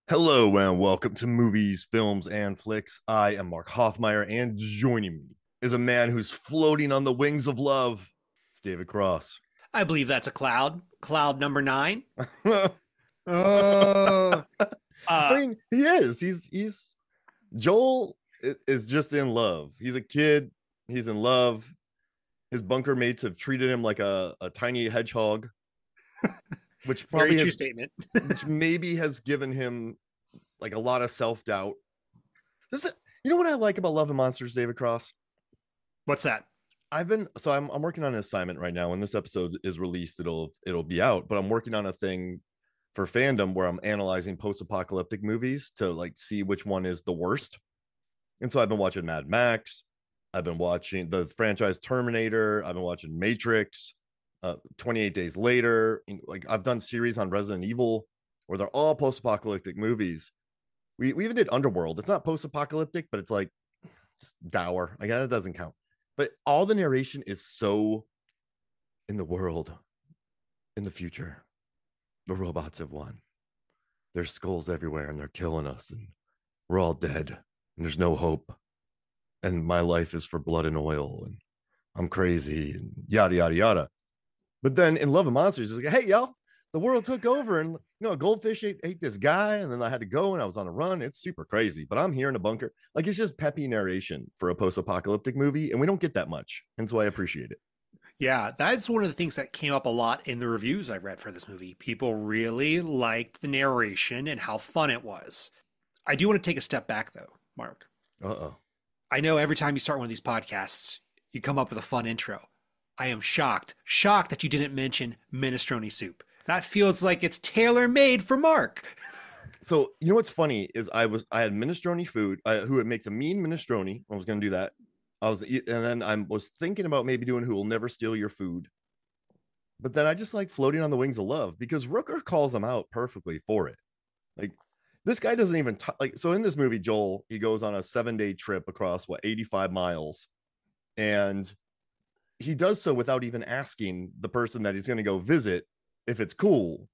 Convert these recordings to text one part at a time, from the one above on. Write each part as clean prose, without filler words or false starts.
Hello and welcome to Movies, Films, and Flicks. I am Mark Hoffmeyer, and joining me is a man who's floating on the wings of love. It's David Cross. I believe that's a cloud. Cloud number nine. I Oh, uh, mean, he is. He's Joel is just in love. He's a kid. He's in love. His bunker mates have treated him like a tiny hedgehog, which very probably true has, statement. which maybe has given him like a lot of self doubt. This is, you know what I like about Love and Monsters, David Cross? What's that? I'm working on an assignment right now. When this episode is released, it'll be out. But I'm working on a thing for fandom where I'm analyzing post-apocalyptic movies to like see which one is the worst. And so I've been watching Mad Max. I've been watching the franchise Terminator. I've been watching Matrix. 28 Days Later. Like I've done series on Resident Evil where they're all post-apocalyptic movies. We even did Underworld. It's not post-apocalyptic, but it's like just dour. I guess it doesn't count. But all the narration is so in the world, in the future. The robots have won. There's skulls everywhere and they're killing us. And we're all dead. And there's no hope. And my life is for blood and oil. And I'm crazy. And yada, yada, yada. But then in Love and Monsters, it's like, hey, y'all, the world took over. And, a goldfish ate this guy. And then I had to go and I was on a run. It's super crazy. But I'm here in a bunker. Like, it's just peppy narration for a post apocalyptic movie. And we don't get that much. And so I appreciate it. Yeah, that's one of the things that came up a lot in the reviews I read for this movie. People really liked the narration and how fun it was. I do want to take a step back, though, Mark. Uh oh. I know every time you start one of these podcasts, you come up with a fun intro. I am shocked that you didn't mention minestrone soup. That feels like it's tailor made for Mark. So you know what's funny is I had minestrone food. Who it makes a mean minestrone. I was gonna do that. And then I was thinking about maybe doing Who Will Never Steal Your Food. But then I just like Floating on the Wings of Love because Rooker calls him out perfectly for it. Like this guy doesn't even like. So in this movie, Joel he goes on a 7-day trip across 85 miles, and he does so without even asking the person that he's going to go visit if it's cool.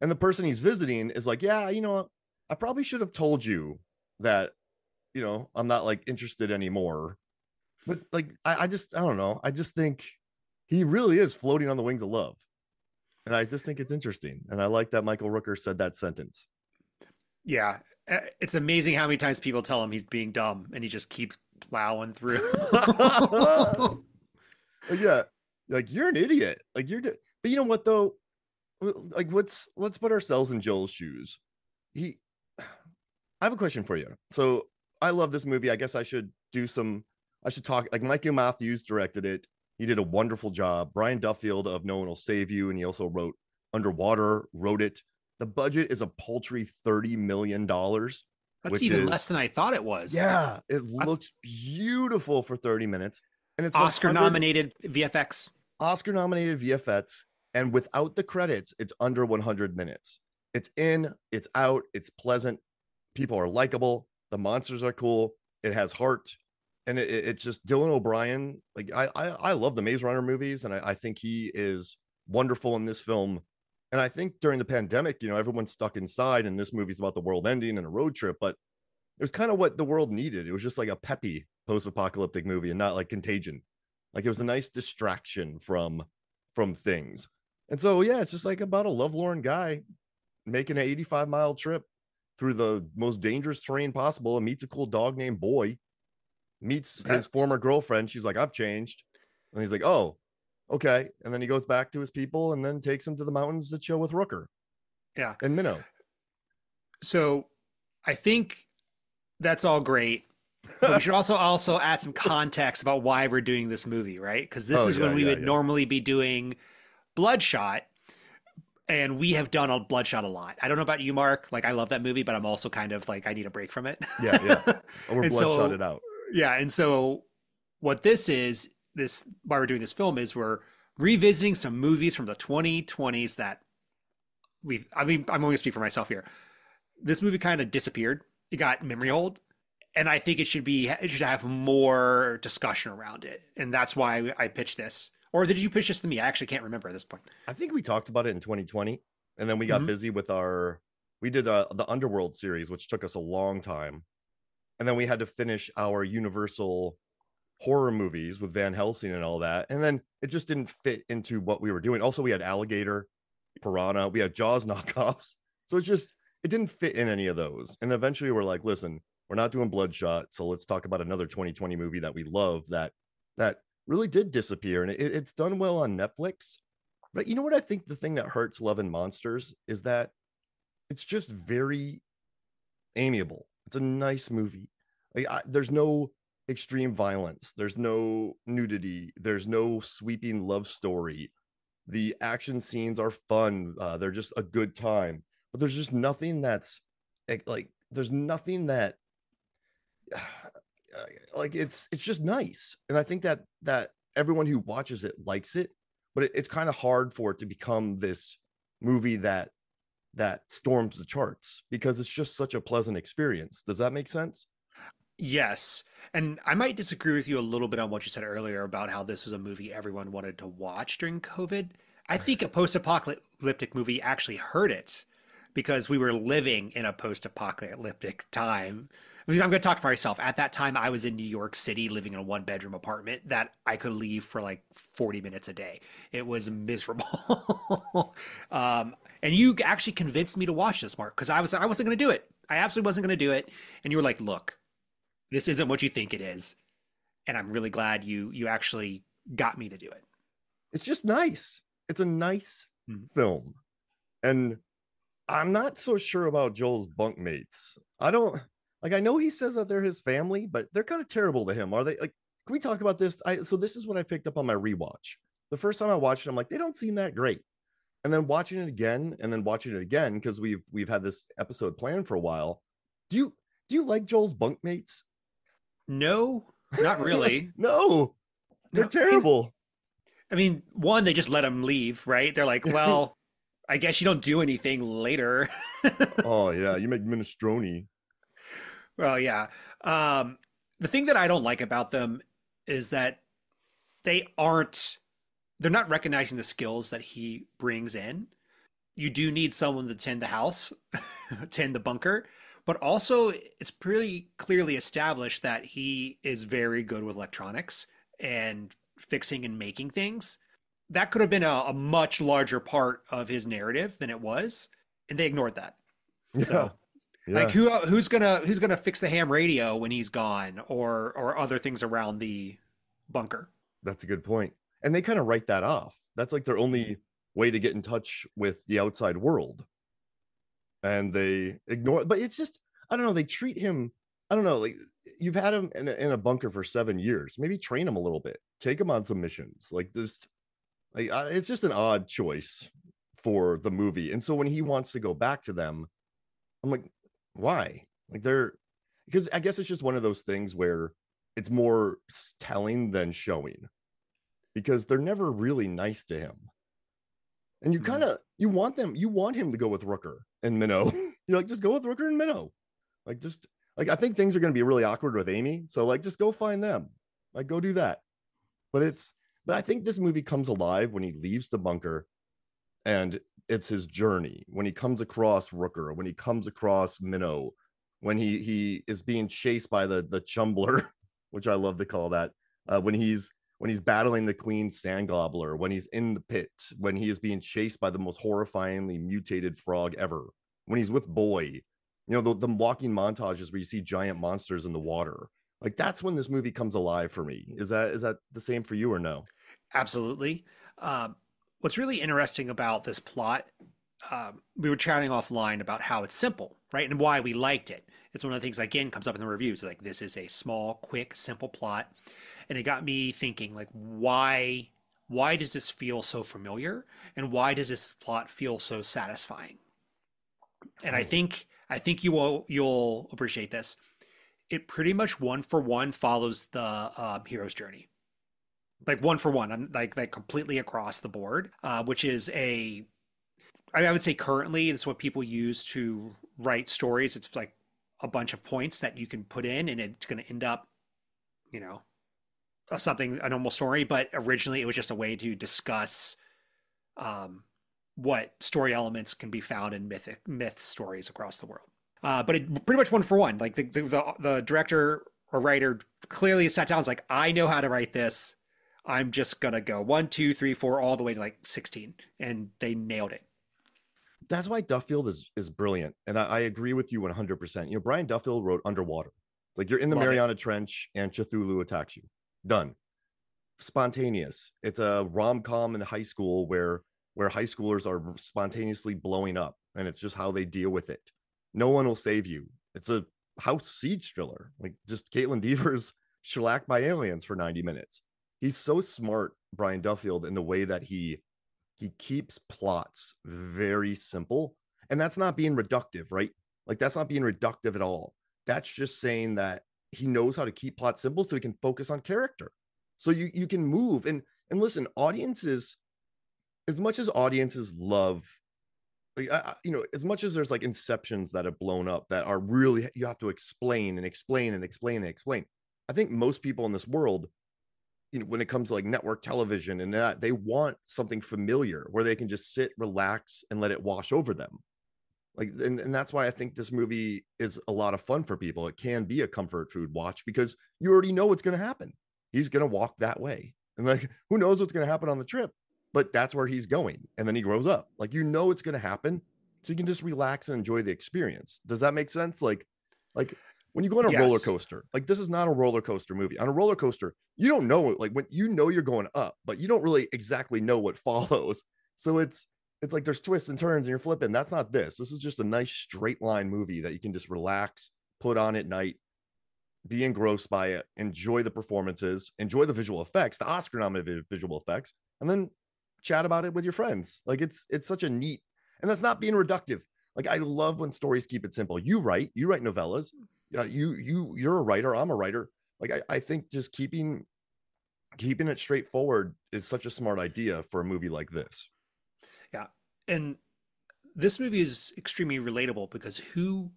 And the person he's visiting is like, yeah, I probably should have told you that, I'm not like interested anymore. But like, I don't know. I just think he really is floating on the wings of love. And I just think it's interesting. And I like that Michael Rooker said that sentence. Yeah, it's amazing how many times people tell him he's being dumb and he just keeps plowing through. Yeah. Like you're an idiot. Like but you know what though? Like let's put ourselves in Joel's shoes. He I have a question for you. So I love this movie. I guess I should talk like Michael Matthews directed it. He did a wonderful job. Brian Duffield of No One Will Save You, and he also wrote Underwater, wrote it. The budget is a paltry $30 million, That's which even less is, than I thought it was. yeah, it looks beautiful for 30 minutes. And it's 100 Oscar-nominated VFX. Oscar nominated VFX. And without the credits, it's under 100 minutes. It's in, it's out, it's pleasant. People are likable. The monsters are cool. It has heart. And it's just Dylan O'Brien. Like I love the Maze Runner movies, and I think he is wonderful in this film. And I think during the pandemic, everyone's stuck inside, and this movie's about the world ending and a road trip, but it was kind of what the world needed. It was just like a peppy post-apocalyptic movie and not like Contagion. Like it was a nice distraction from things. And so yeah, it's just like about a lovelorn guy making an 85-mile trip through the most dangerous terrain possible and meets a cool dog named Boy, meets his That's, former girlfriend. She's like, I've changed. And he's like, oh, okay. And then he goes back to his people and then takes him to the mountains to chill with Rooker yeah. and Minnow. So I think that's all great, but we should also add some context about why we're doing this movie, right? Because this Oh, is yeah, when we yeah, would yeah. normally be doing Bloodshot, and we have done a Bloodshot a lot. I don't know about you, Mark. Like I love that movie, but I'm also kind of like I need a break from it. Yeah, yeah. Oh, we're And bloodshot so it out. yeah, and so what this why we're doing this film is we're revisiting some movies from the 2020s that I'm only gonna speak for myself here. This movie kind of disappeared. It got memory hold, and I think it should have more discussion around it, and that's why I pitched this. Or did you pitch this to me? I actually can't remember at this point. I think we talked about it in 2020, and then we got Hmm. busy with our we did the Underworld series, which took us a long time, and then we had to finish our Universal horror movies with Van Helsing and all that, and then it just didn't fit into what we were doing. Also, we had Alligator, Piranha, we had Jaws knockoffs, so it didn't fit in any of those. And eventually, we're like, listen, we're not doing Bloodshot, so let's talk about another 2020 movie that we love that really did disappear, and it's done well on Netflix. But you know what? I think the thing that hurts Love and Monsters is that it's just very amiable. It's a nice movie. There's no extreme violence. There's no nudity. There's no sweeping love story. The action scenes are fun. They're just a good time. But there's just nothing that's like there's nothing that like it's just nice. And I think that everyone who watches it likes it, but it's kind of hard for it to become this movie that storms the charts because it's just such a pleasant experience. Does that make sense? Yes. And I might disagree with you a little bit on what you said earlier about how this was a movie everyone wanted to watch during COVID. I think a post-apocalyptic movie actually hurt it because we were living in a post-apocalyptic time. Because I'm going to talk for myself. At that time, I was in New York City living in a one-bedroom apartment that I could leave for like 40 minutes a day. It was miserable. And you actually convinced me to watch this, Mark, because I wasn't going to do it. I absolutely wasn't going to do it. And you were like, look, this isn't what you think it is. And I'm really glad you actually got me to do it. It's just nice. It's a nice film. And I'm not so sure about Joel's bunkmates. I don't like, I know he says that they're his family, but they're kind of terrible to him. Are they? Like, can we talk about this? So this is what I picked up on my rewatch. The first time I watched it, I'm like, they don't seem that great. And then watching it again and then watching it again, because we've had this episode planned for a while. Do you like Joel's bunkmates? No, not really. No, they're No, terrible. I mean, one, they just let him leave, right? They're like, well, I guess you don't do anything later. Oh yeah, you make minestrone. Well, yeah. The thing that I don't like about them is that they aren't, they're not recognizing the skills that he brings in. You do need someone to tend the house, tend the bunker, but also it's pretty clearly established that he is very good with electronics and fixing and making things. That could have been a much larger part of his narrative than it was, and they ignored that. Yeah, So, like, yeah, who's gonna fix the ham radio when he's gone, or other things around the bunker? that's a good point. And they kind of write that off. That's like their only way to get in touch with the outside world, and they ignore. But it's just I don't know. They treat him. I don't know. Like you've had him in a bunker for 7 years. Maybe train him a little bit. Take him on some missions. Like this. Like it's just an odd choice for the movie. And so when he wants to go back to them, I'm like, why? Like they're because I guess it's just one of those things where it's more telling than showing because they're never really nice to him. And you kind Mhm. of you want him to go with Rooker and Minnow. You're like, just go with Rooker and Minnow. Like just like I think things are gonna be really awkward with Amy. So like just go find them. Like go do that. But it's but I think this movie comes alive when he leaves the bunker and it's his journey. When he comes across Rooker, when he comes across Minnow, when he is being chased by the Chumbler, which I love to call that, when he's battling the Queen Sand Gobbler, when he's in the pit, when he is being chased by the most horrifyingly mutated frog ever, when he's with Boy, the walking montages where you see giant monsters in the water. Like that's when this movie comes alive for me. Is that the same for you or no? Absolutely. Um, what's really interesting about this plot, we were chatting offline about how it's simple, right? And why we liked it. It's one of the things, again, comes up in the reviews. Like, this is a small, quick, simple plot. And it got me thinking, like, why does this feel so familiar? And why does this plot feel so satisfying? And I Oh, think I think you'll appreciate this. It pretty much one for one follows the hero's journey, like one for one. I'm like completely across the board, which is I would say currently it's what people use to write stories. It's like a bunch of points that you can put in, and it's going to end up, you know, something a normal story. But originally, it was just a way to discuss um, what story elements can be found in myth stories across the world. But it pretty much one for one. Like the director or writer clearly sat down and was like, I know how to write this. I'm just gonna go 1, 2, 3, 4, all the way to like 16, and they nailed it. That's why Duffield is brilliant, and I agree with you 100%. You know, Brian Duffield wrote Underwater. Like you're in the Love it. Mariana Trench and Cthulhu attacks you. Done. Spontaneous. It's a rom-com in high school where high schoolers are spontaneously blowing up, and it's just how they deal with it. No one will save you. It's a house siege thriller. Like just Caitlin Dever's shellacked by aliens for 90 minutes. He's so smart, Brian Duffield, in the way that he keeps plots very simple. And that's not being reductive, right? Like that's not being reductive at all. That's just saying that he knows how to keep plots simple so he can focus on character. So you can move and listen, audiences, as much as audiences love, like, you know, as much as there's like inceptions that have blown up that are really, you have to explain and explain and explain and explain. I think most people in this world, you know, when it comes to like network television and that, they want something familiar where they can just sit, relax, and let it wash over them. Like, and that's why I think this movie is a lot of fun for people. It can be a comfort food watch because you already know what's going to happen. He's going to walk that way. And like, who knows what's going to happen on the trip, but that's where he's going. And then he grows up. Like, you know, it's going to happen. So you can just relax and enjoy the experience. Does that make sense? Like when you go on a roller Yes. coaster, like this is not a roller coaster movie. On a roller coaster, you don't know, like when you know you're going up, but you don't really exactly know what follows. So it's like there's twists and turns and you're flipping. That's not this. This is just a nice straight line movie that you can just relax, put on at night, be engrossed by it, enjoy the performances, enjoy the visual effects, the Oscar nominated visual effects, and then chat about it with your friends. Like it's such a neat, and that's not being reductive. Like I love when stories keep it simple. You write novellas. You're a writer. I'm a writer. Like I think just keeping it straightforward is such a smart idea for a movie like this. Yeah. And this movie is extremely relatable because who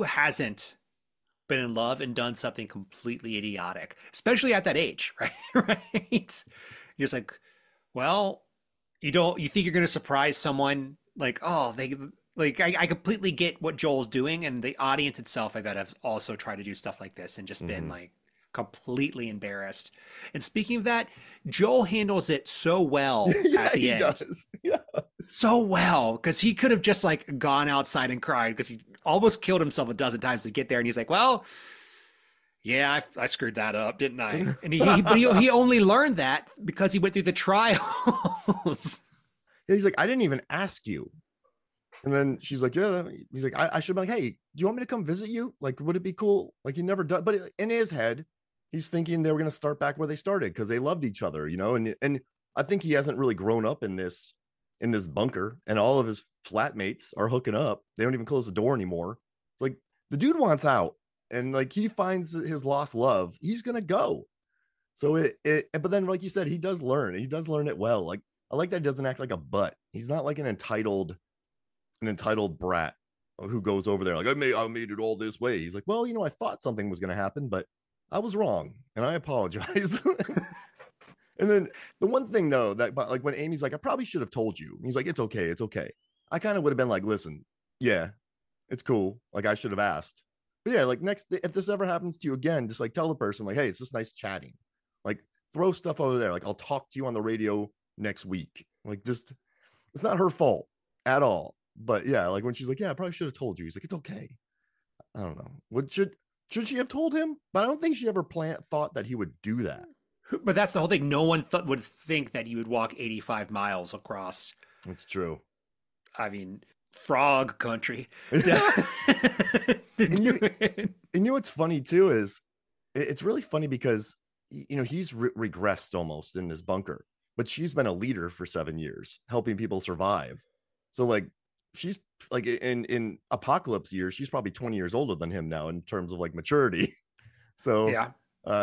hasn't been in love and done something completely idiotic, especially at that age, right? Right. You're just like, well, you think you're going to surprise someone like, oh, they like, I completely get what Joel's doing, and the audience itself, I bet, have also tried to do stuff like this and just been like completely embarrassed. And speaking of that, Joel handles it so well Yeah, at the he end. does. Yeah. So well, because he could have just like gone outside and cried because he almost killed himself a dozen times to get there, and he's like, well, yeah, I screwed that up, didn't I? And he only learned that because he went through the trials. He's like, I didn't even ask you. And then she's like, yeah. He's like, I should be like, hey, do you want me to come visit you? Like, would it be cool? Like, he never does. But in his head, he's thinking they were going to start back where they started because they loved each other, you know? And I think he hasn't really grown up in this bunker, and all of his flatmates are hooking up. They don't even close the door anymore. It's like the dude wants out, and like he finds his lost love. He's going to go. So but then, like you said, he does learn. He does learn it well. Like, I like that he doesn't act like a butt. He's not like an entitled brat who goes over there like I made it all this way. He's like, well, you know, I thought something was going to happen, but I was wrong, and I apologize. And then the one thing though that like when Amy's like, I probably should have told you. He's like, it's okay, it's okay. I kind of would have been like, listen, yeah, it's cool. Like I should have asked. But yeah, like next, if this ever happens to you again, just like tell the person like, hey, it's just nice chatting. Like throw stuff over there. Like I'll talk to you on the radio next week. Like just, it's not her fault at all. But yeah, like when she's like, yeah, I probably should have told you. He's like, it's okay. I don't know. What should she have told him? But I don't think she ever thought that he would do that. But that's the whole thing. No one would think that you would walk 85 miles across. It's true. I mean, frog country. and you know what's funny too is it's really funny because you know he's regressed almost in his bunker, but she's been a leader for 7 years, helping people survive. So like she's like in apocalypse years, she's probably 20 years older than him now in terms of like maturity. So yeah,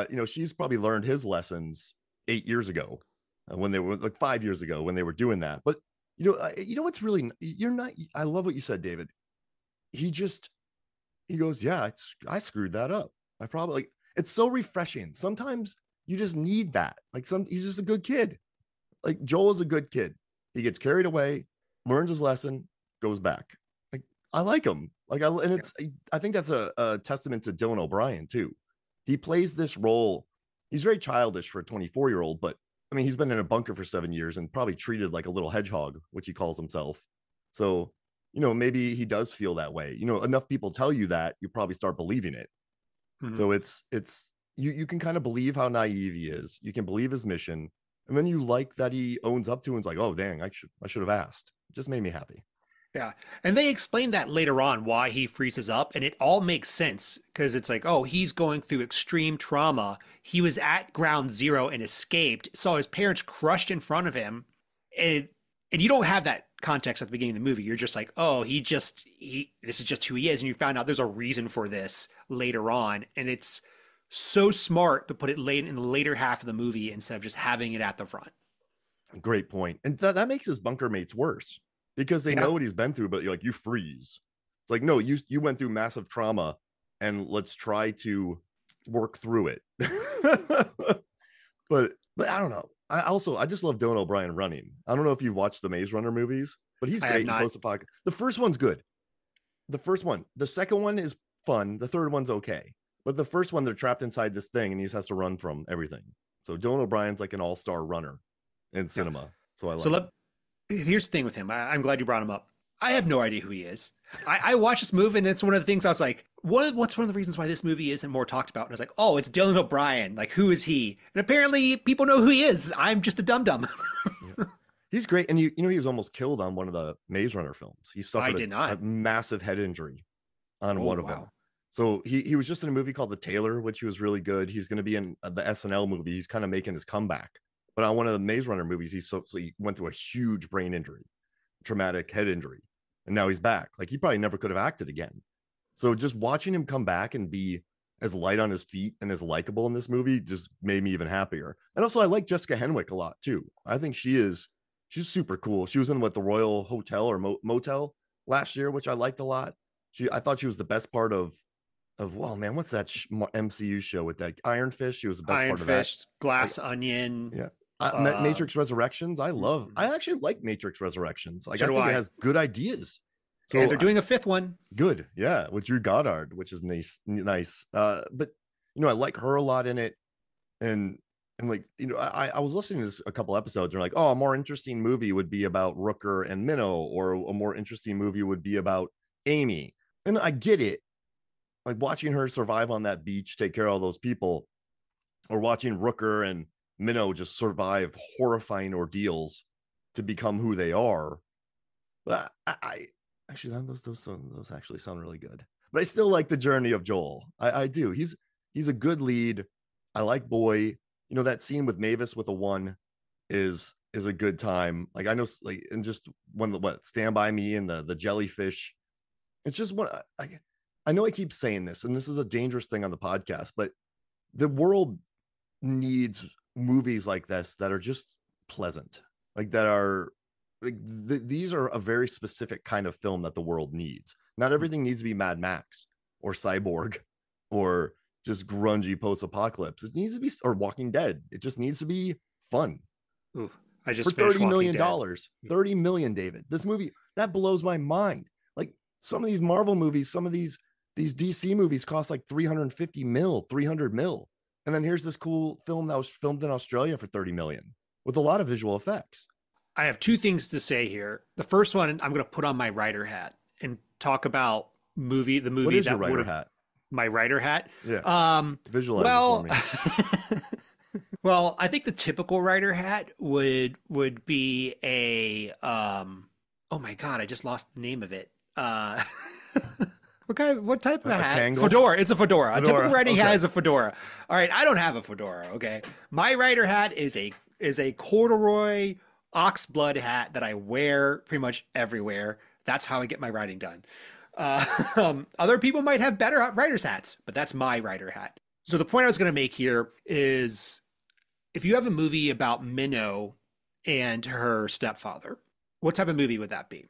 you know, she's probably learned his lessons 8 years ago when they were like 5 years ago when they were doing that. But you know what's really, you're not, I love what you said, David. He goes, yeah, I screwed that up. I probably, like, it's so refreshing. Sometimes you just need that. Like he's just a good kid. Like Joel is a good kid. He gets carried away. learns his lesson, goes back. Like I like him. And Yeah. I think that's a testament to Dylan O'Brien too. He plays this role. He's very childish for a 24-year-old, but I mean, he's been in a bunker for 7 years and probably treated like a little hedgehog, which he calls himself. So, maybe he does feel that way. Enough people tell you that, you probably start believing it. Mhm. So it's you can kind of believe how naive he is. You can believe his mission, and then you like that he owns up to and is like, oh dang, I should have asked. It just made me happy. Yeah. And they explain that later on why he freezes up, and it all makes sense because it's like, oh, he's going through extreme trauma. He was at ground zero and escaped, saw his parents crushed in front of him. And you don't have that context at the beginning of the movie. You're just like, oh, this is just who he is. And you found out there's a reason for this later on. And it's so smart to put it late in the later half of the movie instead of just having it at the front. Great point. And that makes his bunker mates worse because they Yeah. know what he's been through, but you're like, you freeze. It's like, no, you went through massive trauma and let's try to work through it. but I don't know. I just love Dylan O'Brien running. I don't know if you've watched the Maze Runner movies, but he's I have great in not. post-apocalyptic. The first one's good. The first one. The second one is fun. The third one's okay. But the first one, they're trapped inside this thing and he just has to run from everything. So Dylan O'Brien's like an all-star runner in Yeah. cinema. So I So like him. here's the thing with him. I'm glad you brought him up. I have no idea who he is. I watched this movie, and it's one of the things I was like, what's one of the reasons why this movie isn't more talked about? And I was like, oh, it's Dylan O'Brien. Like, who is he? And apparently people know who he is. I'm just a dum-dum. Yeah. He's great. And he was almost killed on one of the Maze Runner films. He I suffered did a not. massive head injury on Oh, one of them. wow. So he was just in a movie called The Tailor, which he was really good. He's going to be in the SNL movie. He's kind of making his comeback. But on one of the Maze Runner movies, so he went through a huge brain injury, traumatic head injury. And now he's back. Like he probably never could have acted again. So just watching him come back and be as light on his feet and as likable in this movie just made me even happier. And also I like Jessica Henwick a lot too. I think she's super cool. She was in the Royal Hotel or Motel last year, which I liked a lot. I thought she was the best part of well, man, what's that MCU show with that Iron Fist? She was the best Iron part of that. Fist, Glass Like, Onion. yeah. Uh, Matrix Resurrections. I actually like Matrix Resurrections. Like so I do think it I. has good ideas. And So they're doing a fifth one. good, yeah, with Drew Goddard, which is nice. But I like her a lot in it, and like I was listening to this a couple episodes, and like, oh, a more interesting movie would be about Rooker and Minnow, or a more interesting movie would be about Amy. And I get it, like watching her survive on that beach, take care of all those people, or watching Rooker and Minnow just survive horrifying ordeals to become who they are. But I actually those actually sound really good. But I still like the journey of Joel. I do. He's a good lead. I like Boy. That scene with Mavis with a one is a good time. Like I know, like, and just when Stand By Me and the jellyfish. It's just what I know. I keep saying this, and this is a dangerous thing on the podcast, but the world needs movies like this that are just pleasant, like that are like these are a very specific kind of film that the world needs. Not everything needs to be Mad Max or Cyborg or just grungy post-apocalypse. It needs to be, or Walking Dead. It just needs to be fun. Ooh, I For just finished 30 Walking million Dead. dollars, 30 million, David. This movie that blows my mind. Like some of these Marvel movies, some of these DC movies cost like 350 mil, 300 mil. And then here's this cool film that was filmed in Australia for 30 million with a lot of visual effects. I have two things to say here. The first one, I'm going to put on my writer hat and talk about the movie What is that your would writer have hat? my writer hat. Yeah. Visualize Well, it for me. well, I think the typical writer hat would be a oh my God, I just lost the name of it. What type of a hat? Kangol? Fedora. It's a fedora. A typical writing hat Okay. is a fedora. All right, I don't have a fedora, okay? My writer hat is a corduroy oxblood hat that I wear pretty much everywhere. That's how I get my writing done. Other people might have better writer's hats, but that's my writer hat. So the point I was going to make here is if you have a movie about Minnow and her stepfather, what type of movie would that be?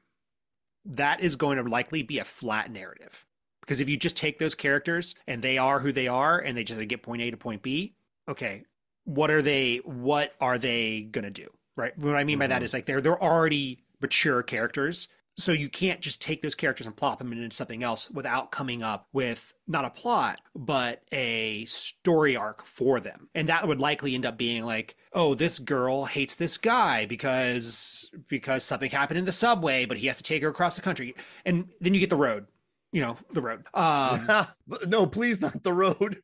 That is going to likely be a flat narrative. Because if you just take those characters and they are who they are and they just get point A to point B, okay, what are they going to do? Right? What I mean by that is like they're already mature characters. So you can't just take those characters and plop them into something else without coming up with not a plot, but a story arc for them. And that would likely end up being like, oh, this girl hates this guy because something happened in the subway, but he has to take her across the country. And then you get the road, the road. No, please not the road.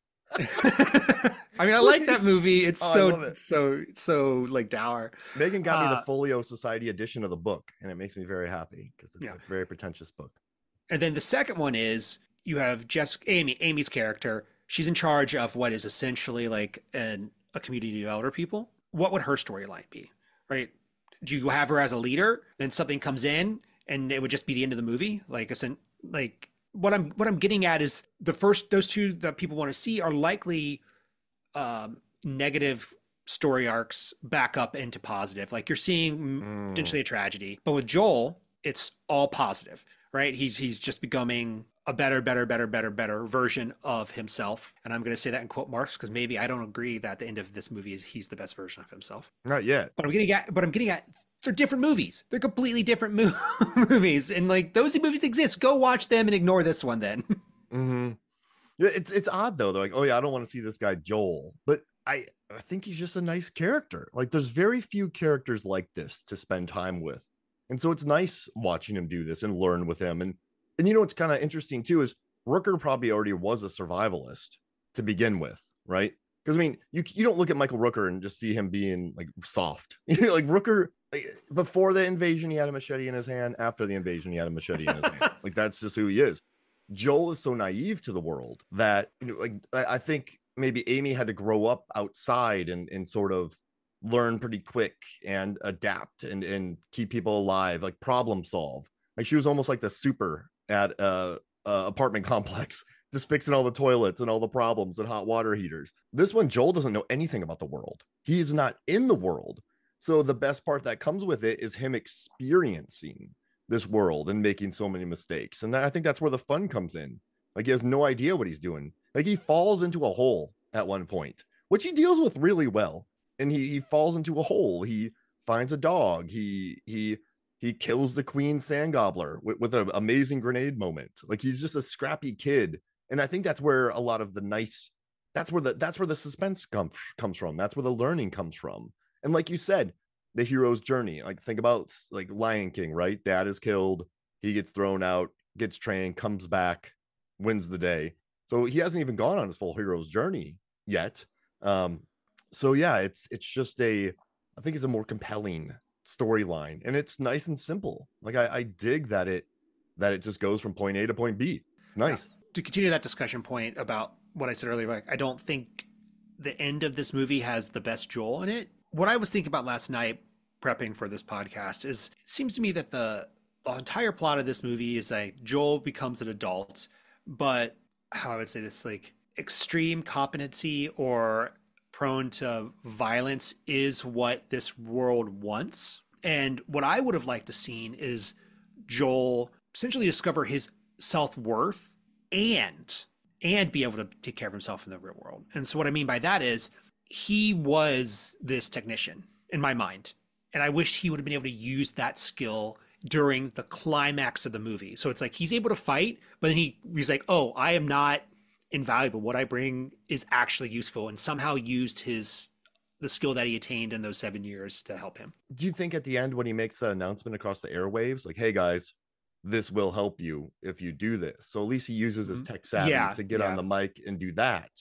I mean, I like that movie. It's so like dour. Megan got me the Folio Society edition of the book, and it makes me very happy because it's a very pretentious book. And then the second one is you have Amy's character. She's in charge of what is essentially like a community of elder people. What would her storyline be, right? Do you have her as a leader, then something comes in, and it would just be the end of the movie? What I'm getting at is those two that people want to see are likely negative story arcs back up into positive. Like you're seeing potentially a tragedy, but with Joel, it's all positive, right? He's just becoming a better version of himself. And I'm going to say that in quote marks because maybe I don't agree that at the end of this movie he's the best version of himself. Not yet. But I'm getting at they're different movies. They're completely different movies. And like those movies exist. Go watch them and ignore this one then. Mm-hmm. Yeah, it's odd though. They're like, oh yeah, I don't want to see this guy Joel. But I think he's just a nice character. Like there's very few characters like this to spend time with. And so it's nice watching him do this and learn with him. And what's kind of interesting too is Rooker probably already was a survivalist to begin with, right? Because I mean, you don't look at Michael Rooker and just see him being like soft. Like Rooker, before the invasion, he had a machete in his hand. After the invasion, he had a machete in his hand. Like that's just who he is. Joel is so naive to the world that I think maybe Amy had to grow up outside and sort of learn pretty quick and adapt and keep people alive, like problem solve. Like she was almost like the super at a apartment complex, just fixing all the toilets and all the problems and hot water heaters. This one, Joel doesn't know anything about the world. He's not in the world. So the best part that comes with it is him experiencing this world and making so many mistakes. And I think that's where the fun comes in. Like he has no idea what he's doing. Like he falls into a hole at one point, which he deals with really well. And he falls into a hole. He finds a dog. He kills the queen sand gobbler with an amazing grenade moment. Like he's just a scrappy kid. And I think that's where a lot of that's where the suspense comes from. That's where the learning comes from. And like you said, the hero's journey. Like think about like Lion King, right? Dad is killed. He gets thrown out, gets trained, comes back, wins the day. So he hasn't even gone on his full hero's journey yet. So yeah, it's just I think it's a more compelling storyline, and it's nice and simple. Like I dig that it just goes from point A to point B. It's nice. To continue that discussion point about what I said earlier, like I don't think the end of this movie has the best Joel in it. What I was thinking about last night prepping for this podcast is it seems to me that the entire plot of this movie is like Joel becomes an adult, but how I would say this, like extreme competency or prone to violence is what this world wants. And what I would have liked to seen is Joel essentially discover his self-worth and be able to take care of himself in the real world. And so what I mean by that is he was this technician in my mind. And I wish he would have been able to use that skill during the climax of the movie. So it's like he's able to fight, but then he's like, oh, I am not invaluable. What I bring is actually useful, and somehow used the skill that he attained in those 7 years to help him. Do you think at the end when he makes that announcement across the airwaves, like, hey guys, this will help you if you do this? So at least he uses his tech savvy to get on the mic and do that.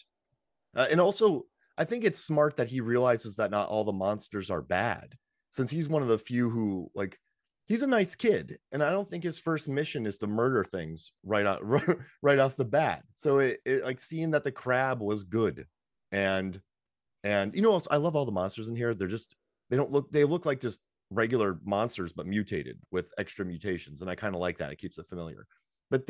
And also, I think it's smart that he realizes that not all the monsters are bad, since he's one of the few who, like, he's a nice kid, and I don't think his first mission is to murder things right off the bat. So it like seeing that the crab was good, and I love all the monsters in here. They look like just regular monsters but mutated with extra mutations, and I kind of like that. It keeps it familiar. But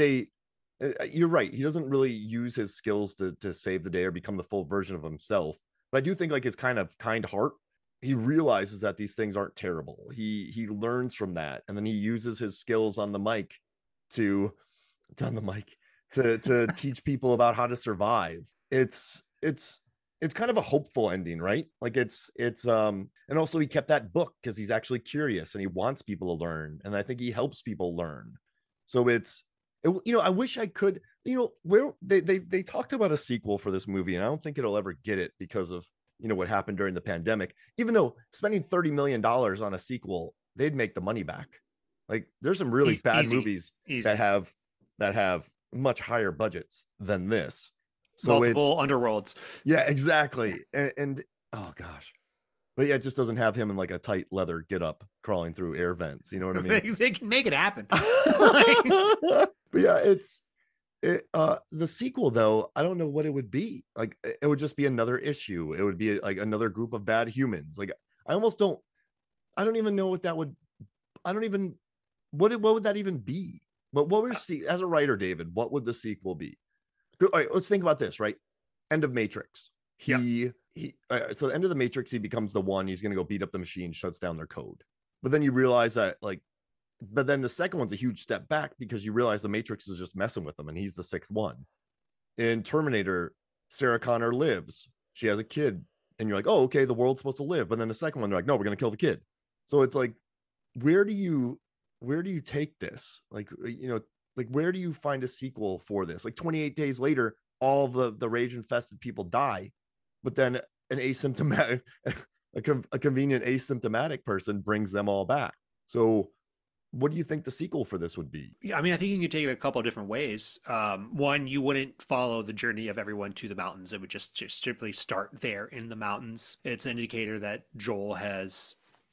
you're right, he doesn't really use his skills to save the day or become the full version of himself. But I do think like his kind heart, he realizes that these things aren't terrible. He learns from that, and then he uses his skills on the mic to teach people about how to survive. It's it's kind of a hopeful ending, right? Like it's and also he kept that book because he's actually curious and he wants people to learn, and I think he helps people learn. So I wish I could, where they talked about a sequel for this movie, and I don't think it'll ever get it because of what happened during the pandemic. Even though spending $30 million on a sequel, they'd make the money back. Like there's some really bad movies that have much higher budgets than this. So multiple underworlds. Yeah, exactly. And oh gosh. But yeah, it just doesn't have him in like a tight leather get up crawling through air vents. You know what I mean? They can make it happen. But yeah, the sequel though, I don't know what it would be. Like it would just be another issue. It would be like another group of bad humans. Like I don't even know what that would, I don't even, what would that even be? But what we're seeing as a writer, David, what would the sequel be? All right, let's think about this, right? End of Matrix. So the end of the Matrix, he becomes the one. He's going to go beat up the machine, shuts down their code. But then you realize that, but then the second one's a huge step back because you realize the Matrix is just messing with them, and he's the sixth one. In Terminator, Sarah Connor lives. She has a kid, and you're like, oh, okay, the world's supposed to live. But then the second one, they're like, no, we're going to kill the kid. So it's like, where do you take this? Like where do you find a sequel for this? Like 28 days later, all the rage infested people die, but then an asymptomatic, a convenient asymptomatic person brings them all back. So what do you think the sequel for this would be? Yeah, I mean, I think you can take it a couple of different ways. One, you wouldn't follow the journey of everyone to the mountains. It would just strictly start there in the mountains. It's an indicator that Joel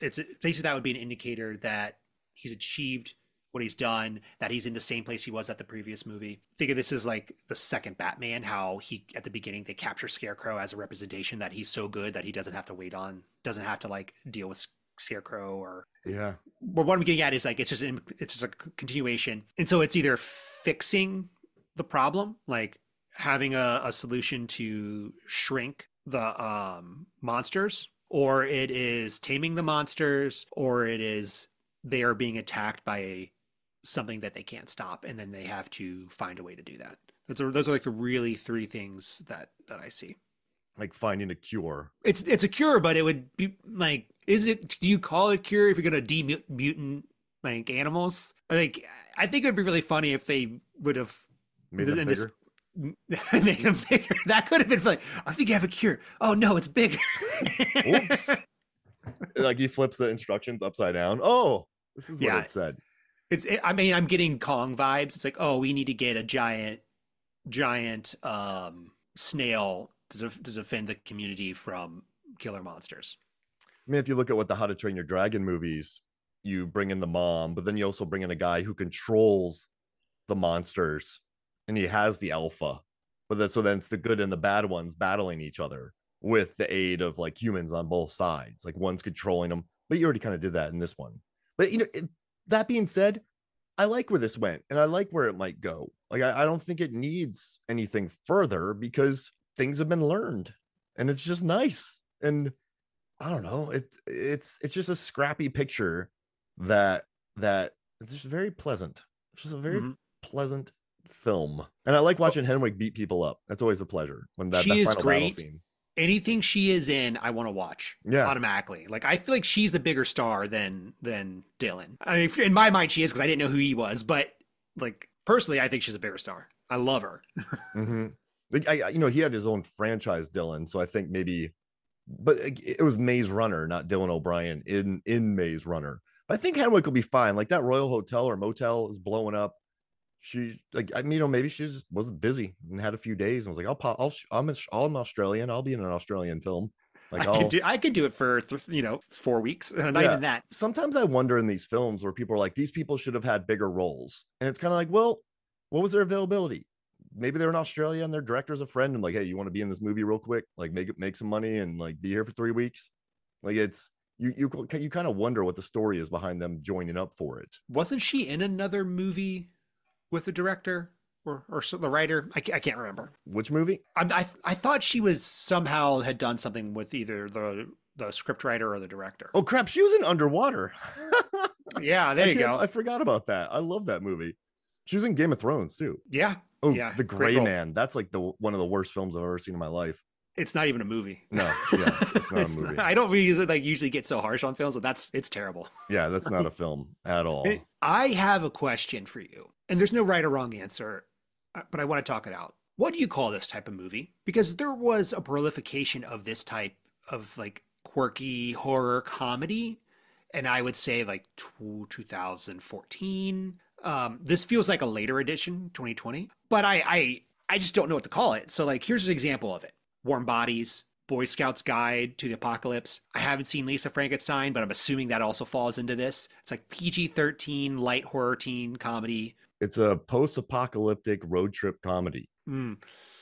it's basically that would be an indicator that he's achieved what he's done, that he's in the same place he was at the previous movie. Think of this as like the second Batman, how he, at the beginning, they capture Scarecrow as a representation that he's so good that he doesn't have to like deal with Scarecrow or. Yeah. But what I'm getting at is like, it's just a continuation. And so it's either fixing the problem, like having a solution to shrink the monsters, or it is taming the monsters, or it is they are being attacked by something that they can't stop, and then they have to find a way to do that. Those are like the really three things that I see. Like finding a cure. It's a cure, but it would be like, do you call it a cure if you're going to demutant like animals? Like, I think it would be really funny if they would have made them bigger. Made them bigger. That could have been funny. I think you have a cure. Oh no, it's bigger. Oops. Like he flips the instructions upside down. Oh, this is what it said. I mean, I'm getting Kong vibes. It's like, oh, we need to get a giant snail to defend the community from killer monsters. I mean, if you look at what the How to Train Your Dragon movies, you bring in the mom, but then you also bring in a guy who controls the monsters, and he has the alpha. So then it's the good and the bad ones battling each other with the aid of like humans on both sides. Like one's controlling them, but you already kind of did that in this one. But that being said, I like where this went, and I like where it might go. Like I don't think it needs anything further because things have been learned, and it's just nice. And I don't know, it's just a scrappy picture that it's just very pleasant. It's just a very pleasant film, and I like watching Henwick beat people up. That's always a pleasure when that final battle scene. Anything she is in, I want to watch automatically. Like, I feel like she's a bigger star than Dylan. I mean, in my mind, she is, because I didn't know who he was. But like personally, I think she's a bigger star. I love her. Like, he had his own franchise, Dylan. So I think maybe, but it was Maze Runner, not Dylan O'Brien in Maze Runner. But I think Henwick will be fine. Like that Royal Hotel or motel is blowing up. She maybe she just wasn't busy and had a few days and was like, I'm Australian. I'll be in an Australian film. Like I could do it for 4 weeks. Not even that. Sometimes I wonder in these films where people are like, these people should have had bigger roles, and it's kind of like, well, what was their availability? Maybe they're in Australia and their director's a friend and like, hey, you want to be in this movie real quick? Like make some money and like be here for 3 weeks. Like it's you kind of wonder what the story is behind them joining up for it. Wasn't she in another movie with the director or the writer? I can't remember which movie. I thought she was somehow had done something with either the script writer or the director. Oh crap, she was in Underwater. Yeah, there you go. I forgot about that. I love that movie. She was in Game of Thrones too. Yeah. Oh yeah, The Gray Man. That's like one of the worst films I've ever seen in my life. It's not even a movie. No, yeah, it's not a movie. I don't usually get so harsh on films, but it's terrible. Yeah, that's not a film at all. I have a question for you, and there's no right or wrong answer, but I want to talk it out. What do you call this type of movie? Because there was a proliferation of this type of like quirky horror comedy, and I would say like 2014. This feels like a later edition, 2020, but I just don't know what to call it. So like, here's an example of it: Warm Bodies, Boy Scout's Guide to the Apocalypse. I haven't seen Lisa Frankenstein, but I'm assuming that also falls into this. It's like PG-13 light horror teen comedy. It's a post-apocalyptic road trip comedy. Mm.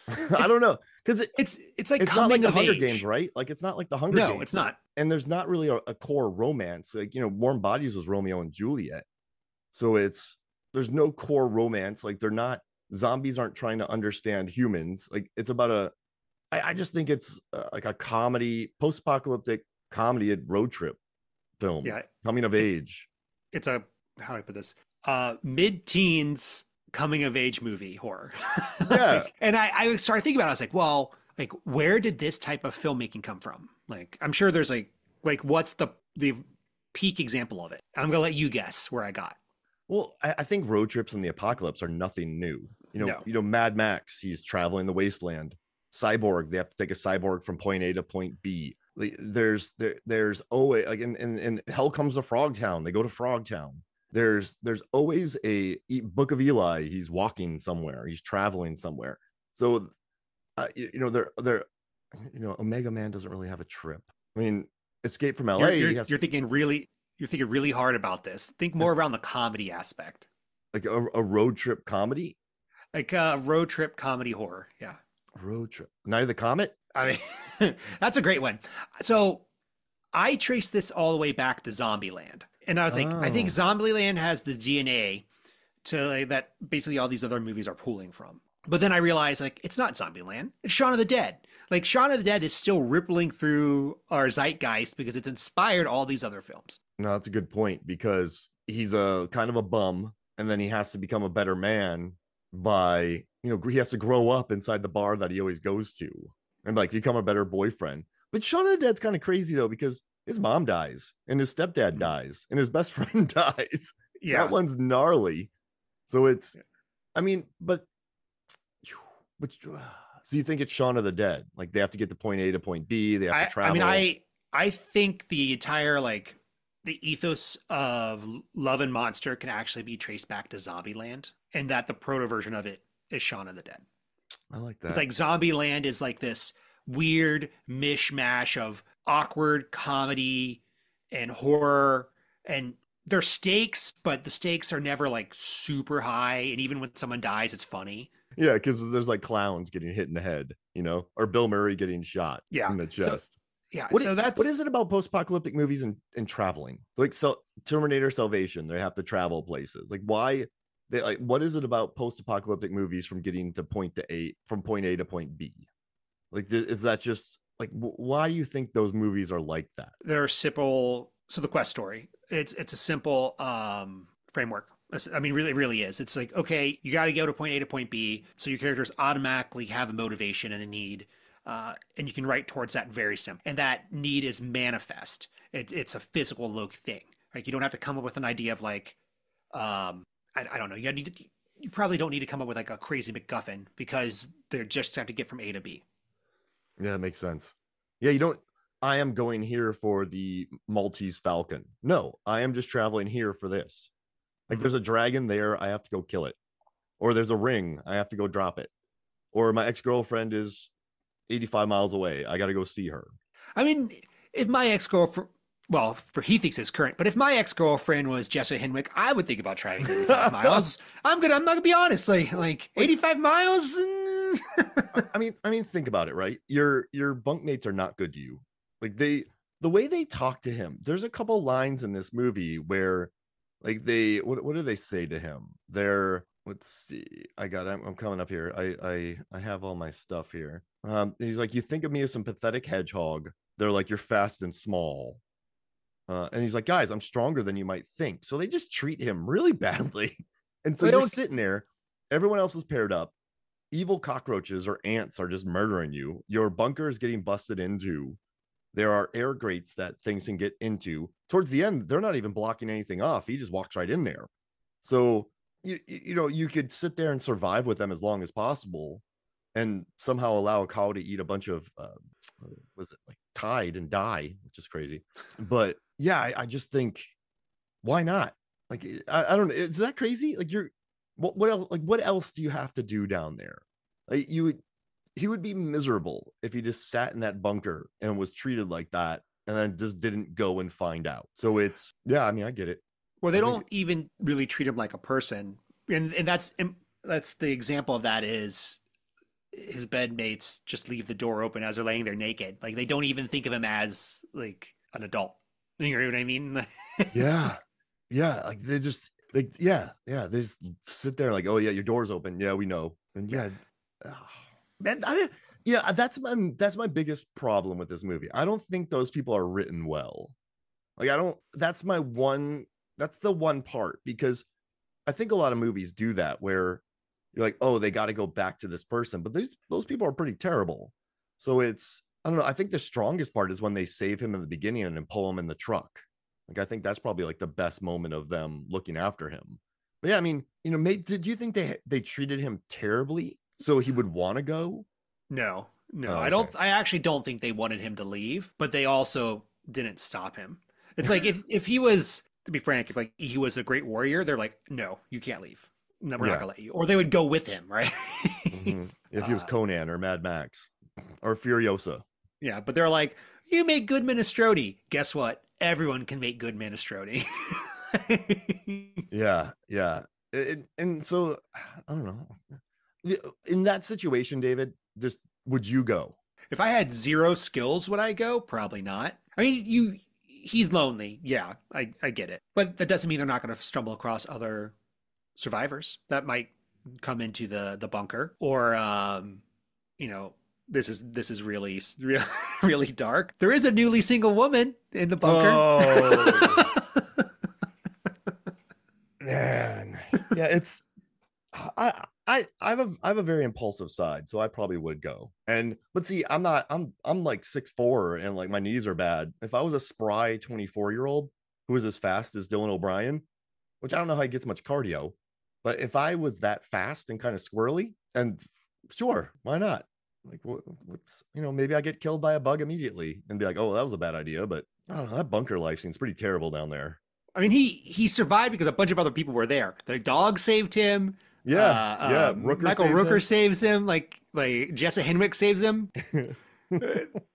I don't know, because it's like it's not like coming the of Hunger age. Games, right? Like it's not like the Hunger No, Games. it's not. And there's not really a core romance. Like, Warm Bodies was Romeo and Juliet. So there's no core romance. Like zombies aren't trying to understand humans. Like it's about I just think it's like a comedy, post-apocalyptic comedy road trip film, Yeah, coming of age. it's a how do I put this? Mid-teens coming of age movie horror. Yeah. And I started thinking about it. I was like, well, like where did this type of filmmaking come from? Like I'm sure there's like what's the peak example of it? I'm gonna let you guess where I got. Well, I think road trips in the apocalypse are nothing new. No. Mad Max, he's traveling the wasteland. Cyborg, they have to take a cyborg from point A to point B. Like, there's always like in Hell Comes to Frogtown, they go to Frogtown. There's always a Book of Eli, he's walking somewhere, he's traveling somewhere. So they're Omega Man doesn't really have a trip. I mean, Escape from LA, You're thinking really hard about this. Think more around the comedy aspect. like a road trip comedy. Like road trip comedy horror. Yeah. Road trip. Night of the Comet. I mean, that's a great one. So I traced this all the way back to Zombieland. And I was like, I think Oh. Zombieland has the DNA that basically all these other movies are pulling from. But then I realized like it's not Zombieland. It's Shaun of the Dead. Like Shaun of the Dead is still rippling through our zeitgeist because it's inspired all these other films. No, that's a good point, because he's a kind of a bum, and then he has to become a better man by, he has to grow up inside the bar that he always goes to and like become a better boyfriend. But Shaun of the Dead's kind of crazy though, because his mom dies and his stepdad dies and his best friend dies. Yeah. That one's gnarly. So I mean, but so you think it's Shaun of the Dead? Like they have to get to point A to point B, they have to travel. I mean, I think the entire like the ethos of Love and Monster can actually be traced back to Zombieland, and that the proto version of it is Shaun of the Dead. I like that. It's like Zombieland is like this weird mishmash of awkward comedy and horror, and there's stakes, but the stakes are never like super high, and even when someone dies, it's funny. Yeah, because there's like clowns getting hit in the head, or Bill Murray getting shot in the chest. What is it about post-apocalyptic movies and traveling? Like Terminator Salvation, they have to travel places. Like why? What is it about post-apocalyptic movies from getting to point A to point B? Like, is that just like why do you think those movies are like that? They're simple. So the quest story, it's a simple framework. I mean, really, it really is. It's like, okay, you got to go to point A to point B, so your characters automatically have a motivation and a need, and you can write towards that very simple. And that need is manifest. It's a physical look thing. Like you don't have to come up with an idea of like, I don't know. You probably don't need to come up with like a crazy MacGuffin because they're just have to get from A to B. Yeah, that makes sense. Yeah, you don't. I am going here for the Maltese Falcon. No, I am just traveling here for this. Like there's a dragon there, I have to go kill it. Or there's a ring, I have to go drop it. Or my ex-girlfriend is 85 miles away, I got to go see her. I mean, if my ex-girlfriend, well, he thinks it's current, but if my ex-girlfriend was Jessica Henwick, I would think about traveling 85 miles. I'm not gonna be honest, like 85 miles. I mean, think about it, right? Your bunkmates are not good to you. Like the way they talk to him. There's a couple lines in this movie where like what do they say to him? Let's see. I'm coming up here. I have all my stuff here. He's like, you think of me as some pathetic hedgehog. They're like, you're fast and small. And he's like, guys, I'm stronger than you might think. So they just treat him really badly. And so you're sitting there, everyone else is paired up. evil cockroaches or ants are just murdering you. Your bunker is getting busted into. There are air grates that things can get into. Towards the end, they're not even blocking anything off. He just walks right in there. So you could sit there and survive with them as long as possible, and somehow allow a cow to eat a bunch of was it like tide and die, which is crazy. But yeah, I just think, why not? Like, I don't know. Is that crazy? Like, what else? Like, what else do you have to do down there? Like, he would be miserable if he just sat in that bunker and was treated like that, and then just didn't go and find out. So it's, yeah, I mean, I get it. Well, they don't even really treat him like a person, and that's the example of that is his bedmates just leave the door open as they're laying there naked. Like, they don't even think of him as like an adult. You know what I mean? Yeah. Like, they just like, yeah. They just sit there like, oh yeah, your door's open. Yeah, we know. And yeah, oh, man, that's my biggest problem with this movie. I don't think those people are written well. Like, that's the one part, because I think a lot of movies do that where you're like, oh, they got to go back to this person, but those people are pretty terrible. So it's, I don't know. I think the strongest part is when they save him in the beginning and then pull him in the truck. Like, I think that's probably like the best moment of them looking after him. But yeah, I mean, did you think they treated him terribly so he would want to go? No, Oh, okay. I actually don't think they wanted him to leave, but they also didn't stop him. It's like, if he was, to be frank, if like he was a great warrior, they're like, no, you can't leave. No, we're not Yeah. gonna let you. Or they would go with him, right? Mm-hmm. If he was Conan or Mad Max or Furiosa. Yeah, but they're like, you make good minestrone. Guess what? Everyone can make good minestrone. Yeah. And so I don't know. In that situation, David, just would you go? If I had zero skills, would I go? Probably not. I mean, he's lonely. Yeah, I get it. But that doesn't mean they're not going to stumble across other survivors that might come into the bunker, or you know, this is really really dark. There is a newly single woman in the bunker. Oh man. Yeah, it's I have a very impulsive side, so I probably would go. But see, I'm like 6'4" and like my knees are bad. If I was a spry 24-year-old who was as fast as Dylan O'Brien, which I don't know how he gets much cardio, but if I was that fast and kind of squirrely, and sure, why not? Like, what's, maybe I get killed by a bug immediately and be like, oh, that was a bad idea. But I don't know, that bunker life seems pretty terrible down there. I mean, he survived because a bunch of other people were there. The dog saved him. Yeah, Rooker Michael saves Rooker him. saves him. Like Jessa Henwick saves him.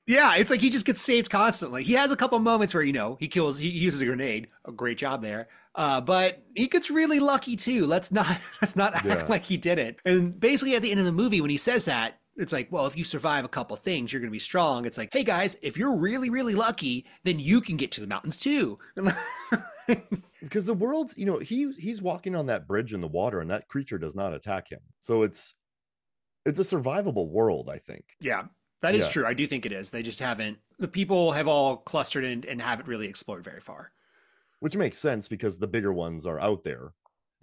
Yeah, it's like he just gets saved constantly. He has a couple moments where he uses a grenade. A great job there. But he gets really lucky too. Let's not act Yeah. like he did it. And basically, at the end of the movie, when he says that, it's like, well, if you survive a couple things, you're going to be strong. It's like, hey guys, if you're really, really lucky, then you can get to the mountains too. Because the world's, he's walking on that bridge in the water and that creature does not attack him. So it's a survivable world, I think. Yeah, that is Yeah. true. I do think it is. They just haven't, the people have all clustered in and haven't really explored very far. Which makes sense because the bigger ones are out there.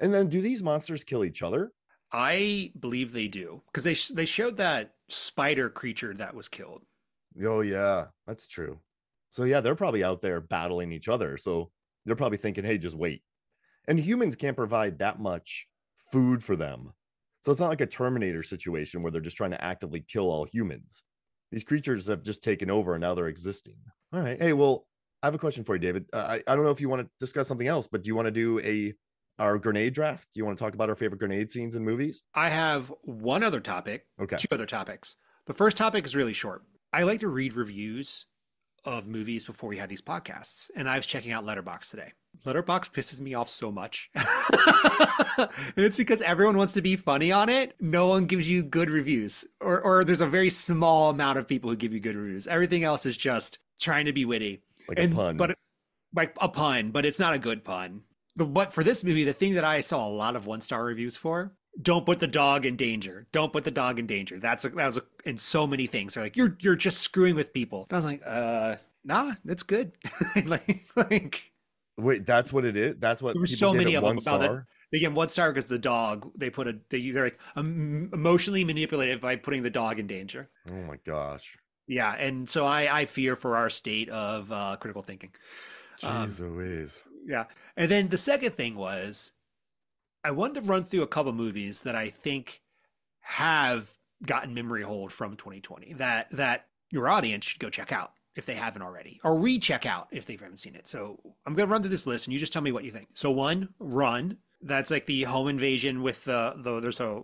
And then do these monsters kill each other? I believe they do because they showed that spider creature that was killed. Oh yeah, that's true. So yeah, they're probably out there battling each other. So they're probably thinking, hey, just wait. And humans can't provide that much food for them. So it's not like a Terminator situation where they're just trying to actively kill all humans. These creatures have just taken over and now they're existing. All right. Hey, well, I have a question for you, David. I don't know if you want to discuss something else, but do you want to do our grenade draft? Do you want to talk about our favorite grenade scenes in movies? I have one other topic, Okay. two other topics. The first topic is really short. I like to read reviews of movies before we have these podcasts, and I was checking out Letterboxd today. Letterboxd pisses me off so much. It's because everyone wants to be funny on it. No one gives you good reviews, or there's a very small amount of people who give you good reviews. Everything else is just trying to be witty, Like a pun. but like a pun, but it's not a good pun. But for this movie, the thing that I saw a lot of 1-star reviews for: don't put the dog in danger. Don't put the dog in danger. That was in so many things. They're like, you're just screwing with people. And I was like, nah, that's good. like Wait, that's what it is? That's what there were people so give many it of one them about it. star? They get 1 star because the dog, they're like emotionally manipulated by putting the dog in danger. Oh my gosh. Yeah, and so I fear for our state of critical thinking. Jeez Um, Louise. yeah, and then the second thing was I wanted to run through a couple movies that I think have gotten memory hold from 2020 that your audience should go check out if they haven't already, or recheck out if they haven't seen it. So I'm gonna run through this list, and you just tell me what you think. So one, Run. That's like the home invasion with there's a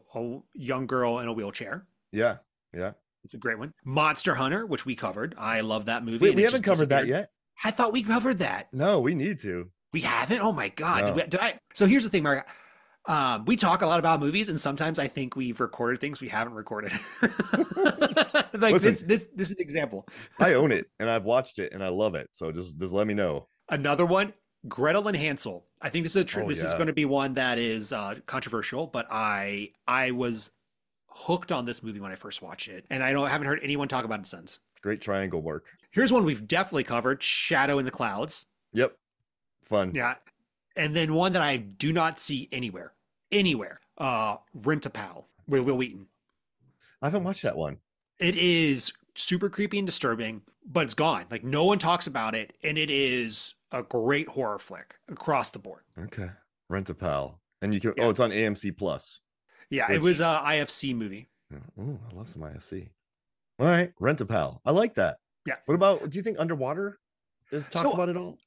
young girl in a wheelchair. Yeah. Yeah. It's a great one. Monster Hunter, which we covered. I love that movie. Wait, And we it haven't just covered that disappeared. yet. I thought we covered that. No, we need to. We haven't. Oh my god! No. Did I? So here's the thing, Mark. We talk a lot about movies, and sometimes I think we've recorded things we haven't recorded. Like Listen, this is an example. I own it and I've watched it and I love it. So just let me know. Another one, Gretel and Hansel. I think this is Oh this is yeah. going to be one that is controversial, but I was hooked on this movie when I first watched it, and haven't heard anyone talk about it since. Great triangle work. Here's one we've definitely covered: Shadow in the Clouds. Yep. Fun. Yeah, and then one that I do not see anywhere. Rent-a-Pal with Will Wheaton. I haven't watched that one. It is super creepy and disturbing, but it's gone. Like no one talks about it, and it is a great horror flick across the board. Okay. Rent a Pal. And you can Yeah. it's on AMC Plus. Yeah, it Which was a IFC movie. oh, I love some IFC. All right, Rent a Pal. I like that. Yeah. What about, do you think Underwater is talked So about at all?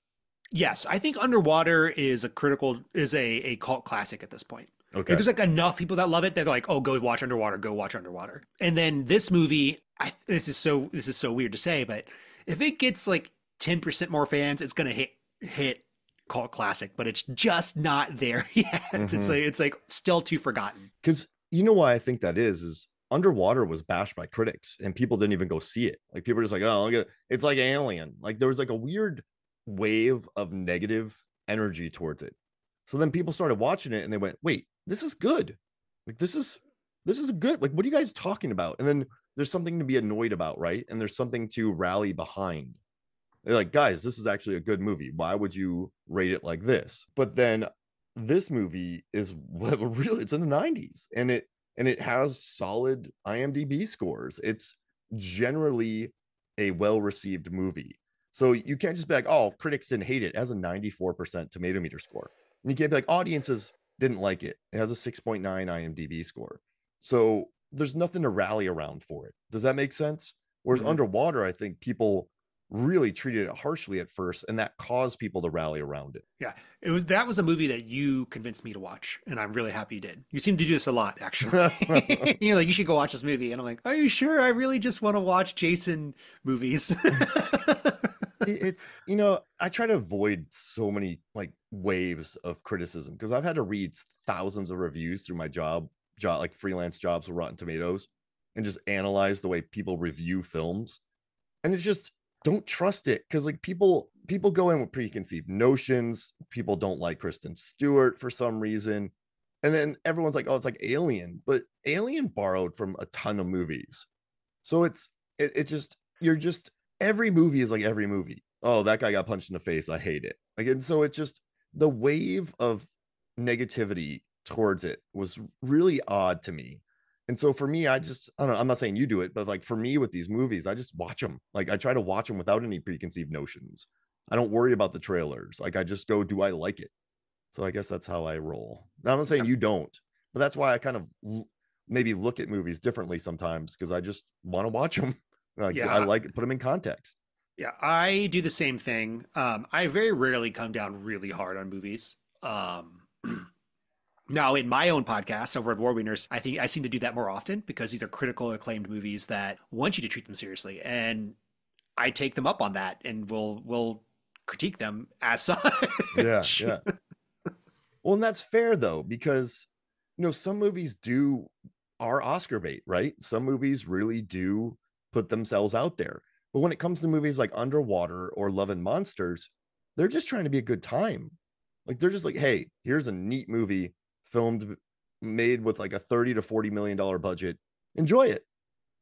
yes, I think Underwater is a cult classic at this point. Okay. There's like enough people that love it that they're like, oh, go watch Underwater, go watch Underwater. And then this movie, this is so weird to say, but if it gets like 10% more fans, it's gonna hit cult classic, but it's just not there yet. It's like still too forgotten. Because you know why I think that is Underwater was bashed by critics and people didn't even go see it. Like people were just like, oh, look at it's like Alien. Like there was like a weird wave of negative energy towards it. So then people started watching it and they went, wait, this is good. Like this is good. Like what are you guys talking about? And then there's something to be annoyed about, right? And there's something to rally behind. They're like, guys, this is actually a good movie. Why would you rate it like this? But then this movie is really, it's in the 90s and it has solid IMDb scores. It's generally a well-received movie. So you can't just be like, oh, critics didn't hate it. It has a 94% tomato meter score. And you can't be like, audiences didn't like it. It has a 6.9 IMDb score. So there's nothing to rally around for it. Does that make sense? Whereas Underwater, I think people really treated it harshly at first, and that caused people to rally around it. Yeah, that was a movie that you convinced me to watch, and I'm really happy you did. You seem to do this a lot, actually. You're like, you should go watch this movie, and I'm like, are you sure? I really just want to watch Jason movies. It's, I try to avoid so many like waves of criticism because I've had to read thousands of reviews through my job like freelance jobs with Rotten Tomatoes and just analyze the way people review films. And it's just, don't trust it because like people go in with preconceived notions. People don't like Kristen Stewart for some reason, and then everyone's like, oh, it's like Alien, but Alien borrowed from a ton of movies. So you're just every movie is like every movie. Oh, that guy got punched in the face, I hate it. Like, and so it's just the wave of negativity towards it was really odd to me. And so for me, I don't know, I'm not saying you do it, but like for me with these movies, I just watch them. Like I try to watch them without any preconceived notions. I don't worry about the trailers. Like I just go, do I like it? So I guess that's how I roll. Now I'm not saying you don't, but that's why I kind of maybe look at movies differently sometimes because I just want to watch them. Like, I like it, put them in context. Yeah, I do the same thing. I very rarely come down really hard on movies. Now, in my own podcast over at War Wieners, I think I seem to do that more often because these are critical acclaimed movies that want you to treat them seriously, and I take them up on that, and we'll critique them as such. Yeah. Well, and that's fair though, because some movies are Oscar bait, right? Some movies really do put themselves out there. But when it comes to movies like Underwater or Love and Monsters, they're just trying to be a good time. Like they're just like, hey, here's a neat movie made with like a $30 to $40 million budget. Enjoy it.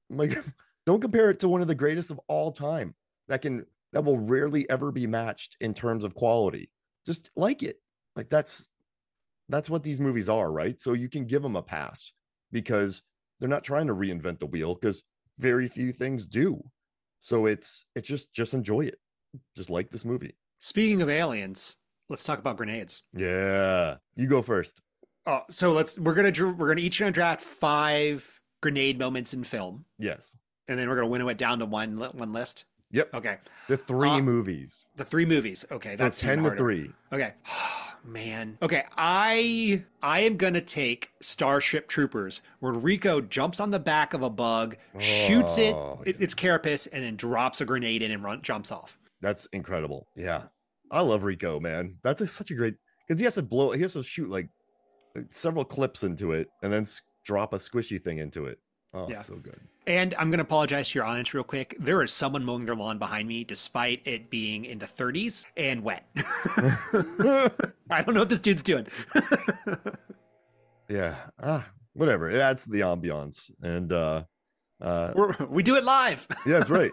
Like, don't compare it to one of the greatest of all time that will rarely ever be matched in terms of quality. Just like it. Like that's that's what these movies are, right? So you can give them a pass because they're not trying to reinvent the wheel, because very few things do. So it's just enjoy it. Just like this movie. Speaking of aliens, let's talk about grenades. Yeah. You go first. Oh, so we're gonna each gonna draft 5 grenade moments in film, Yes. and then we're gonna winnow it down to one list. Yep. Okay. The three Uh, movies. the 3 movies. Okay, So that's even 10 to harder. 3. Okay. Man. Okay, I am gonna take Starship Troopers, where Rico jumps on the back of a bug, shoots Oh, its carapace, and then drops a grenade in and jumps off. that's incredible. Yeah. I love Rico, man. Such a great, because he has to shoot like several clips into it and then drop a squishy thing into it. Oh, Yeah. so good. And I'm going to apologize to your audience real quick. There is someone mowing their lawn behind me, despite it being in the 30s and wet. I don't know what this dude's doing. Yeah. Whatever. It adds to the ambiance. And We do it live. yeah, that's right.